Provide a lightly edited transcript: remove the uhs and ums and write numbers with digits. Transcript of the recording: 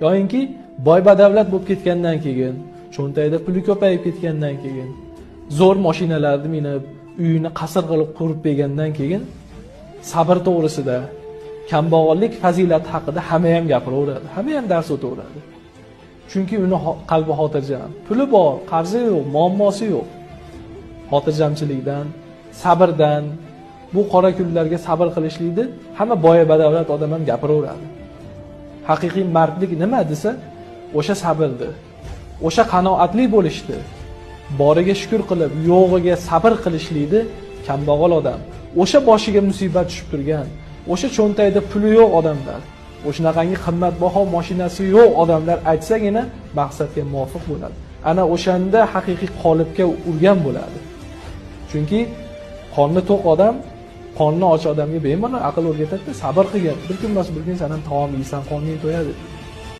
yoyinki boy badavlat bo'lib ketgandan keyin, cho'ntagida puli ko'payib ketgandan keyin, zo'r mashinalarni minib, uyini qasr qilib qurib bergandan keyin sabr to'g'risida, kambag'allik fazilati haqida hamma ham gapiraveradi, hamma ham dars o'taveradi. Chunki uni qalbi xotirjam, puli bor, qarzi yo'q, muammosi yo'q. Xotirjamchilikdan, sabrdan, bu qora kunlarga sabr qilishlikni hamma boy badavlat odam ham gapiraveradi. Haqiqiy mardlik nima desa, o'sha sabrdir. O'sha qanoatli bo'lishdi. Boriga shukr qilib, yo'g'iga sabr qilishlikni kambag'al odam, o'sha boshiga musibat tushib turgan, o'sha cho'ntagida puli yo'q odamlar, o'shanaqangi qimmatbaho mashinasi yo'q odamlar aytsagina maqsadga muvofiq bo'ladi. Ana o'shanda haqiqiy qolipga urgan bo'ladi. Chunki qorni to'q odam qorni och odamga bemalol aql o'rgatadi, sabr qilgan. Bir kun emas bir kun sen ham taom yeysan, qorning to'yadi.